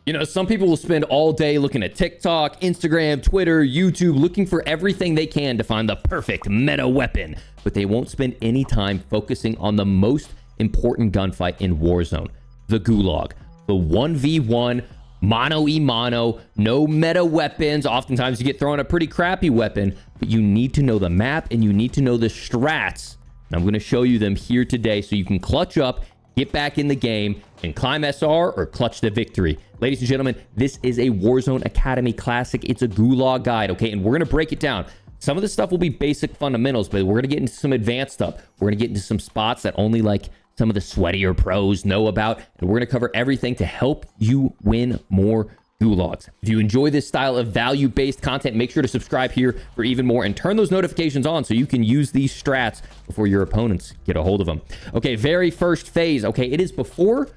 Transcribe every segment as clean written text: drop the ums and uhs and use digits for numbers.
You know, some people will spend all day looking at TikTok, Instagram, Twitter, YouTube, looking for everything they can to find the perfect meta weapon, but they won't spend any time focusing on the most important gunfight in Warzone, the Gulag, the 1v1, mono-e-mono, no meta weapons. Oftentimes you get thrown a pretty crappy weapon, but you need to know the map and you need to know the strats. And I'm going to show you them here today so you can clutch up, get back in the game, and climb SR or clutch the victory. Ladies and gentlemen, this is a Warzone Academy classic. It's a Gulag guide, okay? And we're going to break it down. Some of this stuff will be basic fundamentals, but we're going to get into some advanced stuff. We're going to get into some spots that only like some of the sweatier pros know about, and we're going to cover everything to help you win more Gulags. If you enjoy this style of value-based content, make sure to subscribe here for even more and turn those notifications on so you can use these strats before your opponents get a hold of them. Okay, very first phase. Okay, it is before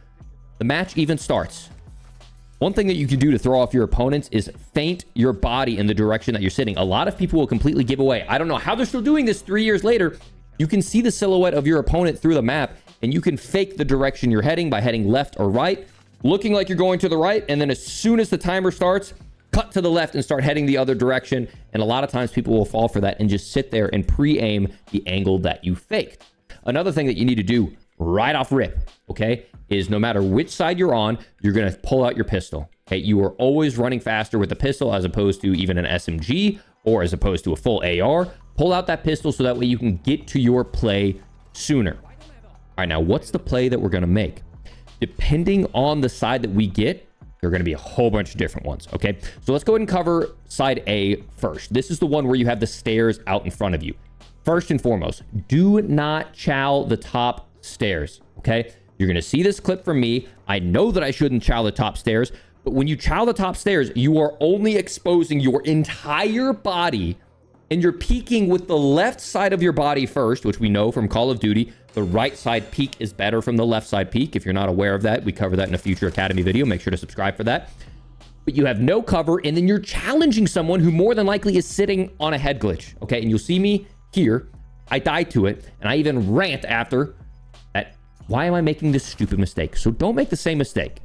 the match even starts. One thing that you can do to throw off your opponents is feint your body in the direction that you're sitting. A lot of people will completely give away. I don't know how they're still doing this 3 years later. You can see the silhouette of your opponent through the map, and you can fake the direction you're heading by heading left or right, looking like you're going to the right, and then as soon as the timer starts, cut to the left and start heading the other direction. And a lot of times people will fall for that and just sit there and pre-aim the angle that you faked. Another thing that you need to do right off rip, okay, is no matter which side you're on, you're going to pull out your pistol. Okay, you are always running faster with the pistol as opposed to even an SMG or as opposed to a full AR. Pull out that pistol so that way you can get to your play sooner. All right, now what's the play that we're going to make? Depending on the side that we get, there are going to be a whole bunch of different ones, okay? So let's go ahead and cover side A first. This is the one where you have the stairs out in front of you. First and foremost, do not chow the top stairs, okay? You're going to see this clip from me. I know that I shouldn't chow the top stairs, but when you chow the top stairs, you are only exposing your entire body, and you're peeking with the left side of your body first, which we know from Call of Duty. The right side peek is better from the left side peek. If you're not aware of that, we cover that in a future Academy video. Make sure to subscribe for that. But you have no cover, and then you're challenging someone who more than likely is sitting on a head glitch, okay? And you'll see me here. I died to it, and I even rant after that. Why am I making this stupid mistake? So don't make the same mistake.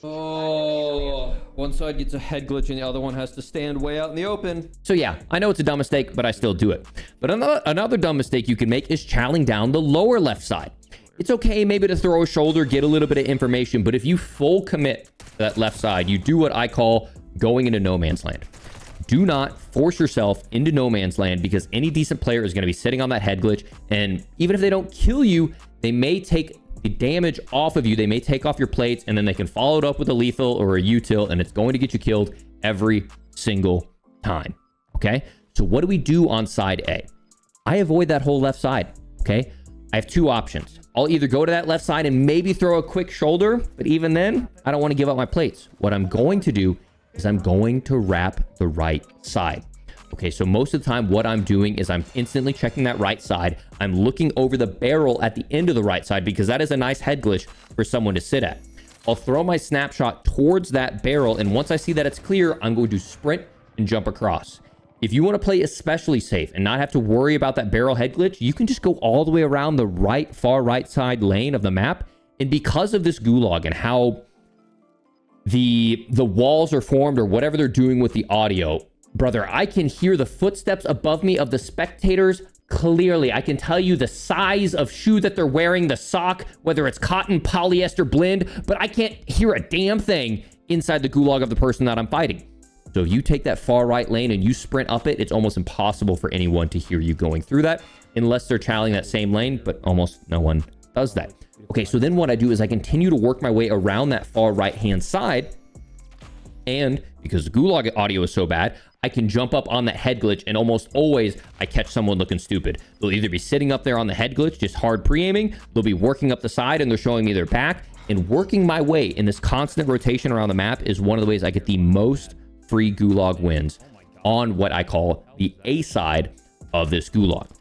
Oh, one side gets a head glitch and the other one has to stand way out in the open. So yeah, I know it's a dumb mistake, but I still do it. But another dumb mistake you can make is chowing down the lower left side. It's okay maybe to throw a shoulder, get a little bit of information, but if you full commit to that left side, you do what I call going into no man's land. Do not force yourself into no man's land because any decent player is going to be sitting on that head glitch, and even if they don't kill you, they may take the damage off of you. They may take off your plates, and then they can follow it up with a lethal or a util, and it's going to get you killed every single time. Okay, so what do we do on side A? I avoid that whole left side. Okay, I have two options. I'll either go to that left side and maybe throw a quick shoulder, but even then, I don't want to give up my plates. What I'm going to do is I'm going to wrap the right side. Okay, so most of the time what I'm doing is I'm instantly checking that right side. I'm looking over the barrel at the end of the right side because that is a nice head glitch for someone to sit at. I'll throw my snapshot towards that barrel, and once I see that it's clear, I'm going to sprint and jump across. If you want to play especially safe and not have to worry about that barrel head glitch, you can just go all the way around the far right side lane of the map. And because of this Gulag and how the walls are formed or whatever they're doing with the audio, brother, I can hear the footsteps above me of the spectators clearly. I can tell you the size of shoe that they're wearing, the sock, whether it's cotton, polyester, blend, but I can't hear a damn thing inside the Gulag of the person that I'm fighting. So if you take that far right lane and you sprint up it, it's almost impossible for anyone to hear you going through that unless they're challenging that same lane, but almost no one does that. Okay, so then what I do is I continue to work my way around that far right-hand side, and because the Gulag audio is so bad, I can jump up on that head glitch, and almost always I catch someone looking stupid. They'll either be sitting up there on the head glitch, just hard pre-aiming, they'll be working up the side and they're showing me their back, and working my way in this constant rotation around the map is one of the ways I get the most free Gulag wins on what I call the A side of this Gulag.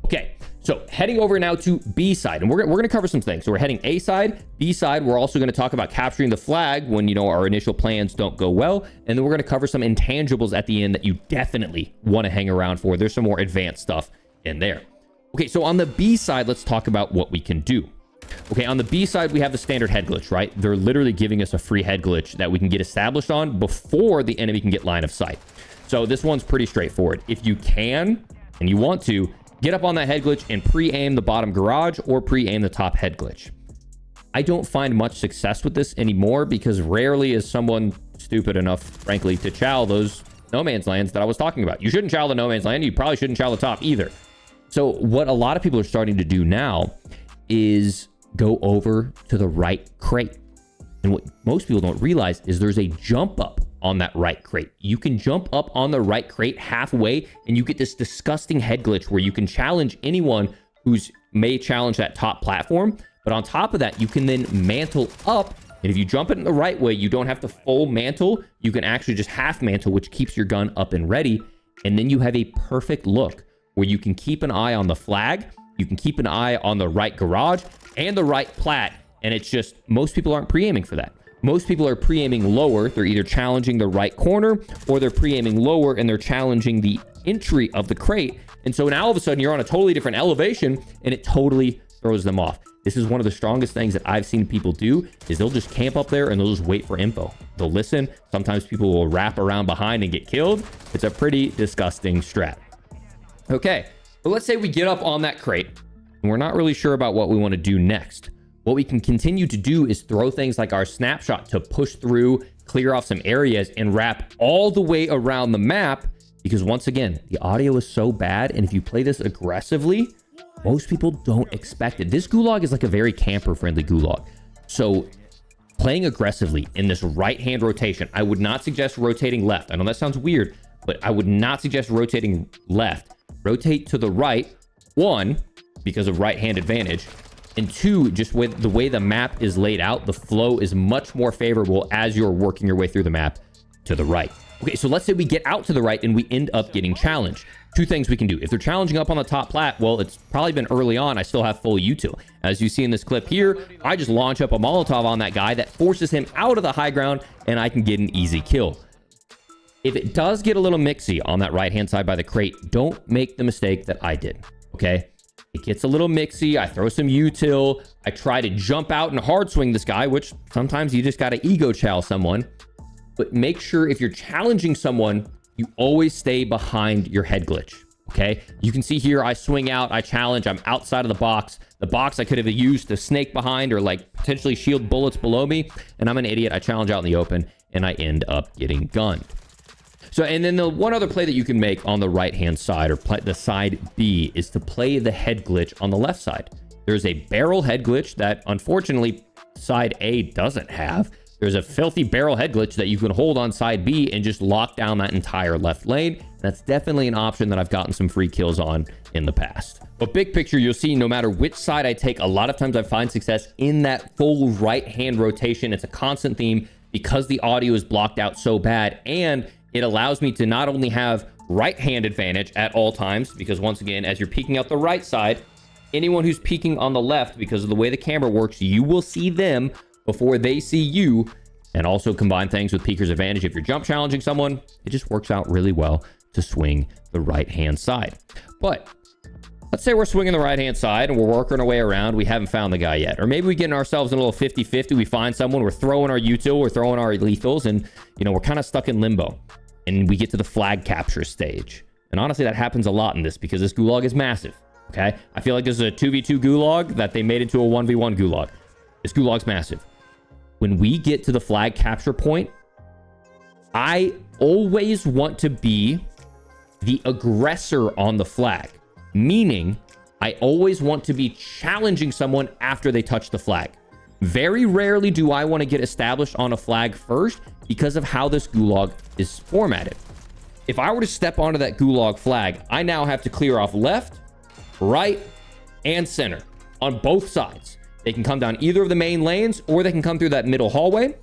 Okay, So heading over now to B side, and we're going to cover some things. So we're heading A side, B side. We're also going to talk about capturing the flag when, you know, our initial plans don't go well. And then we're going to cover some intangibles at the end that you definitely want to hang around for. There's some more advanced stuff in there. Okay, so on the B side, let's talk about what we can do. Okay, on the B side, we have the standard head glitch, right? They're literally giving us a free head glitch that we can get established on before the enemy can get line of sight. So this one's pretty straightforward. If you can, and you want to, get up on that head glitch and pre-aim the bottom garage or pre-aim the top head glitch. I don't find much success with this anymore because rarely is someone stupid enough, frankly, to chow those no man's lands that I was talking about. You shouldn't chow the no man's land. You probably shouldn't chow the top either. So what a lot of people are starting to do now is go over to the right crate. And what most people don't realize is there's a jump up on that right crate. You can jump up on the right crate halfway and you get this disgusting head glitch where you can challenge anyone who's may challenge that top platform. But on top of that, you can then mantle up. And if you jump it in the right way, you don't have to full mantle. You can actually just half mantle, which keeps your gun up and ready. And then you have a perfect look where you can keep an eye on the flag. You can keep an eye on the right garage and the right plat. And it's just, most people aren't pre-aiming for that. Most people are pre-aiming lower. They're either challenging the right corner or they're pre-aiming lower and they're challenging the entry of the crate. And so now all of a sudden you're on a totally different elevation and it totally throws them off. This is one of the strongest things that I've seen people do is they'll just camp up there and they'll just wait for info. They'll listen. Sometimes people will wrap around behind and get killed. It's a pretty disgusting strat. Okay, but let's say we get up on that crate and we're not really sure about what we want to do next. What we can continue to do is throw things like our snapshot to push through, clear off some areas, and wrap all the way around the map. Because once again, the audio is so bad. And if you play this aggressively, most people don't expect it. This Gulag is like a very camper-friendly Gulag. So playing aggressively in this right-hand rotation, I would not suggest rotating left. I know that sounds weird, but I would not suggest rotating left. Rotate to the right, one, because of right-hand advantage. And two, just with the way the map is laid out, the flow is much more favorable as you're working your way through the map to the right. Okay, so let's say we get out to the right and we end up getting challenged. Two things we can do. If they're challenging up on the top plat, well, it's probably been early on. I still have full util. As you see in this clip here, I just launch up a Molotov on that guy that forces him out of the high ground and I can get an easy kill. If it does get a little mixy on that right-hand side by the crate, don't make the mistake that I did, okay? It gets a little mixy. I throw some util. I try to jump out and hard swing this guy, which sometimes you just got to ego chow someone. But make sure if you're challenging someone, you always stay behind your head glitch, okay? You can see here, I swing out, I challenge, I'm outside of the box. The box I could have used to snake behind or like potentially shield bullets below me. And I'm an idiot. I challenge out in the open and I end up getting gunned. So, and then the one other play that you can make on the right-hand side or the side B is to play the head glitch on the left side. There's a barrel head glitch that unfortunately side A doesn't have. There's a filthy barrel head glitch that you can hold on side B and just lock down that entire left lane. That's definitely an option that I've gotten some free kills on in the past. But big picture, you'll see no matter which side I take, a lot of times I find success in that full right-hand rotation. It's a constant theme because the audio is blocked out so bad, and it allows me to not only have right-hand advantage at all times, because once again, as you're peeking out the right side, anyone who's peeking on the left, because of the way the camera works, you will see them before they see you. And also combine things with peeker's advantage. If you're jump challenging someone, it just works out really well to swing the right-hand side. But let's say we're swinging the right-hand side and we're working our way around. We haven't found the guy yet. Or maybe we get ourselves in a little 50-50. We find someone, we're throwing our util, we're throwing our lethals, and you know, we're kind of stuck in limbo. And we get to the flag capture stage. And honestly, that happens a lot in this because this Gulag is massive, okay? I feel like this is a 2v2 Gulag that they made into a 1v1 Gulag. This Gulag's massive. When we get to the flag capture point, I always want to be the aggressor on the flag. Meaning, I always want to be challenging someone after they touch the flag. Very rarely do I want to get established on a flag first because of how this Gulag is formatted. If I were to step onto that Gulag flag, I now have to clear off left, right, and center on both sides. They can come down either of the main lanes, or they can come through that middle hallway,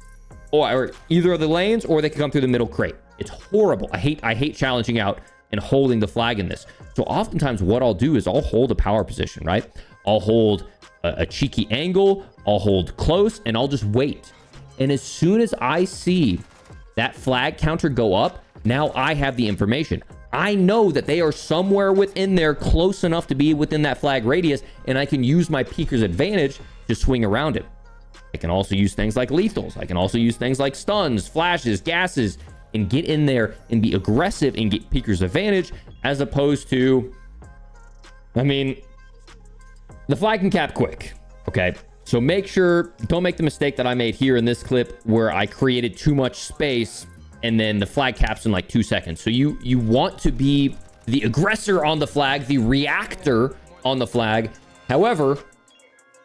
or either of the lanes, or they can come through the middle crate. It's horrible. I hate challenging out and holding the flag in this. So oftentimes what I'll do is I'll hold a power position, right? I'll hold a cheeky angle, I'll hold close, and I'll just wait. And as soon as I see that flag counter go up, now I have the information. I know that they are somewhere within there, close enough to be within that flag radius, and I can use my peeker's advantage to swing around it. I can also use things like lethals. I can also use things like stuns, flashes, gases, and get in there and be aggressive and get peeker's advantage, as opposed to, I mean, the flag can cap quick, okay? So make sure, don't make the mistake that I made here in this clip where I created too much space and then the flag caps in like 2 seconds. So you want to be the aggressor on the flag, the reactor on the flag. However,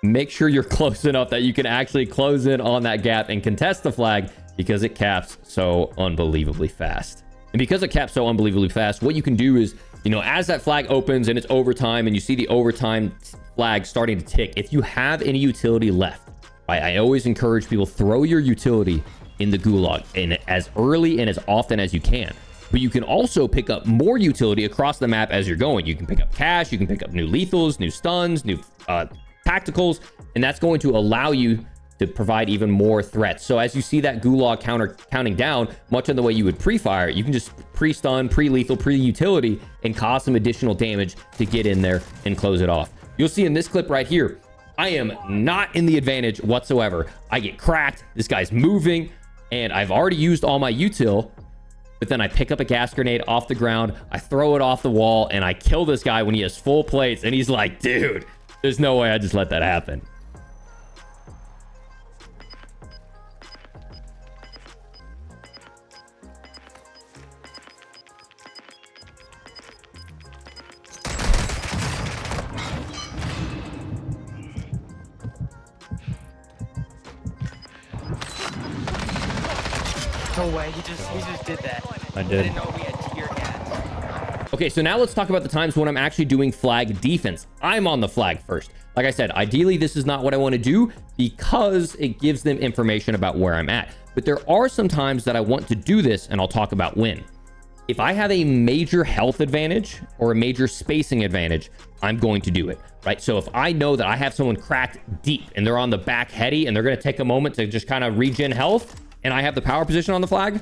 make sure you're close enough that you can actually close in on that gap and contest the flag, because it caps so unbelievably fast. And because it caps so unbelievably fast, what you can do is, you know, as that flag opens and it's overtime and you see the overtime flag starting to tick, if you have any utility left, right, I always encourage people, throw your utility in the Gulag and as early and as often as you can. But you can also pick up more utility across the map as you're going. You can pick up cash, you can pick up new lethals, new stuns, new tacticals, and that's going to allow you to provide even more threats. So as you see that Gulag counter counting down, much in the way you would pre-fire, you can just pre-stun, pre-lethal, pre-utility, and cause some additional damage to get in there and close it off. You'll see in this clip right here, I am not in the advantage whatsoever. I get cracked, this guy's moving, and I've already used all my util, but then I pick up a gas grenade off the ground, I throw it off the wall, and I kill this guy when he has full plates, and he's like, dude, there's no way I just let that happen. No way, he just did that. I did. I didn't know we had tear gas. Okay, so now let's talk about the times when I'm actually doing flag defense. I'm on the flag first. Like I said, ideally, this is not what I want to do because it gives them information about where I'm at. But there are some times that I want to do this, and I'll talk about when. If I have a major health advantage or a major spacing advantage, I'm going to do it, right? So if I know that I have someone cracked deep and they're on the back heady and they're going to take a moment to just kind of regen health, and I have the power position on the flag,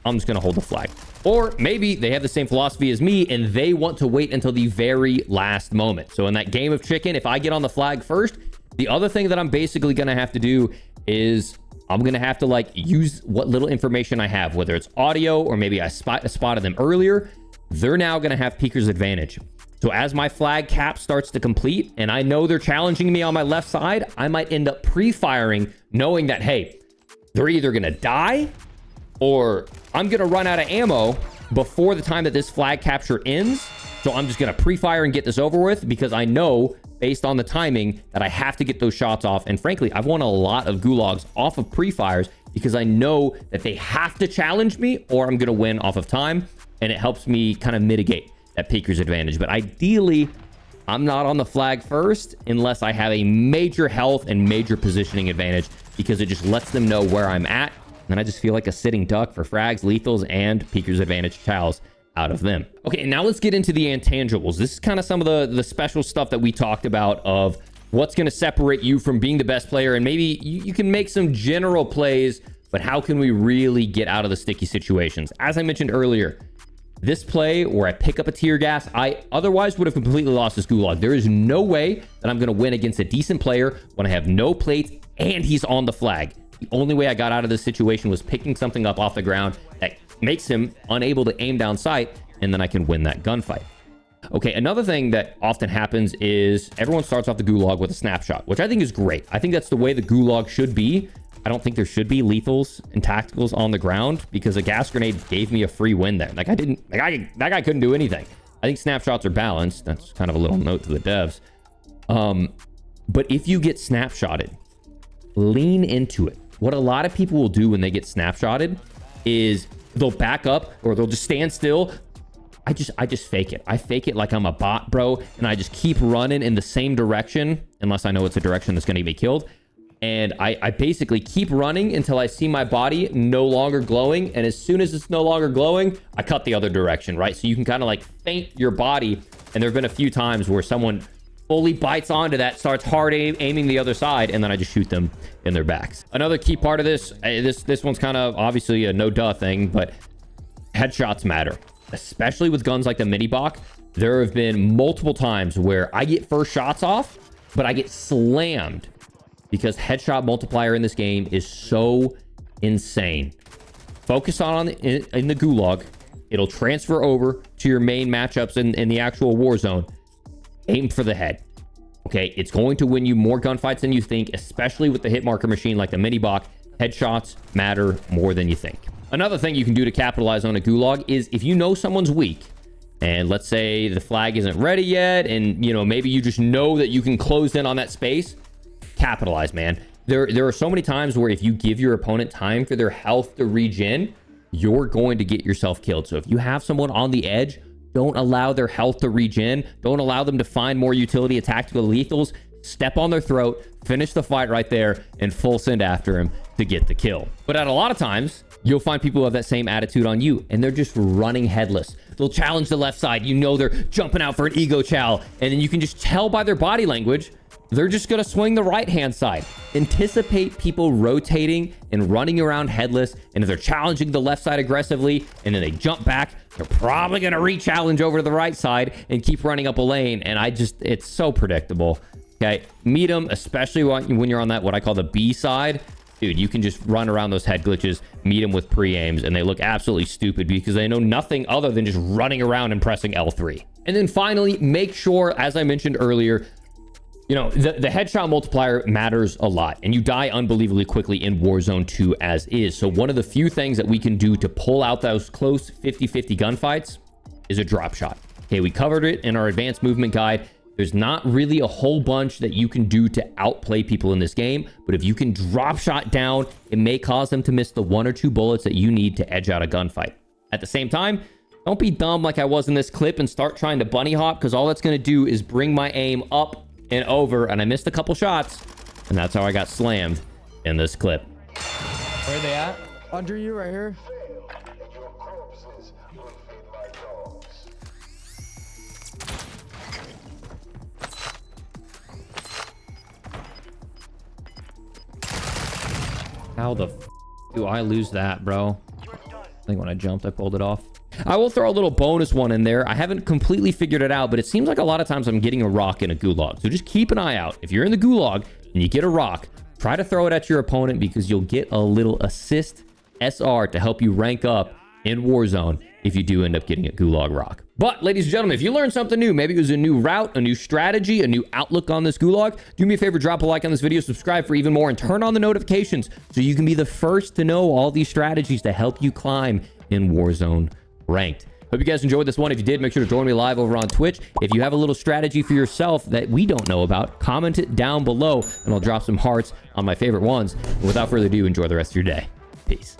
I'm just going to hold the flag. Or maybe they have the same philosophy as me and they want to wait until the very last moment. So in that game of chicken, if I get on the flag first, the other thing that I'm basically going to have to do is I'm going to have to like use what little information I have, whether it's audio or maybe I spotted them earlier. They're now going to have peeker's advantage. So as my flag cap starts to complete and I know they're challenging me on my left side, I might end up pre-firing knowing that, hey, they're either going to die or I'm going to run out of ammo before the time that this flag capture ends. So I'm just going to pre-fire and get this over with because I know based on the timing that I have to get those shots off. And frankly, I've won a lot of gulags off of pre-fires because I know that they have to challenge me or I'm going to win off of time. And it helps me kind of mitigate that peeker's advantage. But ideally, I'm not on the flag first unless I have a major health and major positioning advantage because it just lets them know where I'm at. And I just feel like a sitting duck for frags, lethals, and peeker's advantage chows out of them. Okay, now let's get into the intangibles. This is kind of some of the special stuff that we talked about of what's going to separate you from being the best player. And maybe you can make some general plays, but how can we really get out of the sticky situations? As I mentioned earlier, this play where I pick up a tear gas, I otherwise would have completely lost this gulag. There is no way that I'm going to win against a decent player when I have no plates and he's on the flag. The only way I got out of this situation was picking something up off the ground that makes him unable to aim down sight, and then I can win that gunfight. Okay, another thing that often happens is everyone starts off the gulag with a snapshot, which I think is great. I think that's the way the gulag should be. I don't think there should be lethals and tacticals on the ground because a gas grenade gave me a free win there. Like that guy couldn't do anything. I think snapshots are balanced. That's kind of a little note to the devs. But if you get snapshotted, lean into it. What a lot of people will do when they get snapshotted is they'll back up or they'll just stand still. I just fake it. I fake it like I'm a bot, bro. And I just keep running in the same direction unless I know it's a direction that's going to get me killed. And I basically keep running until I see my body no longer glowing. And as soon as it's no longer glowing, I cut the other direction, right? So you can kind of like feint your body. And there have been a few times where someone fully bites onto that, starts hard aiming the other side, and then I just shoot them in their backs. Another key part of this one's kind of obviously a no duh thing, but headshots matter, especially with guns like the mini Bach. There have been multiple times where I get first shots off, but I get slammed because headshot multiplier in this game is so insane. Focus on in the Gulag. It'll transfer over to your main matchups in the actual Warzone. Aim for the head. Okay, it's going to win you more gunfights than you think, especially with the hit marker machine like the mini Bach. Headshots matter more than you think. Another thing you can do to capitalize on a Gulag is if you know someone's weak, and let's say the flag isn't ready yet, and you know, maybe you just know that you can close in on that space, capitalize, man. There are so many times where if you give your opponent time for their health to regen, you're going to get yourself killed. So if you have someone on the edge, don't allow their health to regen. Don't allow them to find more utility at tactical lethals. Step on their throat, finish the fight right there, and full send after him to get the kill. But at a lot of times, you'll find people who have that same attitude on you, and they're just running headless. They'll challenge the left side. You know they're jumping out for an ego chow, and then you can just tell by their body language, they're just going to swing the right-hand side. Anticipate people rotating and running around headless, and if they're challenging the left side aggressively, and then they jump back, they're probably going to re-challenge over to the right side and keep running up a lane, and it's so predictable. Okay, meet them, especially when you're on that, what I call the B side. Dude, you can just run around those head glitches, meet them with pre-aims, and they look absolutely stupid because they know nothing other than just running around and pressing L3. And then finally, make sure, as I mentioned earlier, you know, the headshot multiplier matters a lot, and you die unbelievably quickly in Warzone 2 as is. So one of the few things that we can do to pull out those close 50-50 gunfights is a drop shot. Okay, we covered it in our advanced movement guide. There's not really a whole bunch that you can do to outplay people in this game, but if you can drop shot down, it may cause them to miss the 1 or 2 bullets that you need to edge out a gunfight. At the same time, don't be dumb like I was in this clip and start trying to bunny hop, because all that's going to do is bring my aim up and over, and I missed a couple shots, and that's how I got slammed in this clip. Where are they at? Under you right here. How the f do I lose that, bro? I think when I jumped, I pulled it off. I will throw a little bonus one in there. I haven't completely figured it out, but it seems like a lot of times I'm getting a rock in a Gulag. So just keep an eye out. If you're in the Gulag and you get a rock, try to throw it at your opponent because you'll get a little assist SR to help you rank up in Warzone if you do end up getting a Gulag rock. But ladies and gentlemen, if you learned something new, maybe it was a new route, a new strategy, a new outlook on this Gulag, do me a favor, drop a like on this video, subscribe for even more, and turn on the notifications so you can be the first to know all these strategies to help you climb in Warzone ranked. Hope you guys enjoyed this one. If you did, make sure to join me live over on Twitch. If you have a little strategy for yourself that we don't know about, comment it down below and I'll drop some hearts on my favorite ones. And without further ado, enjoy the rest of your day. Peace.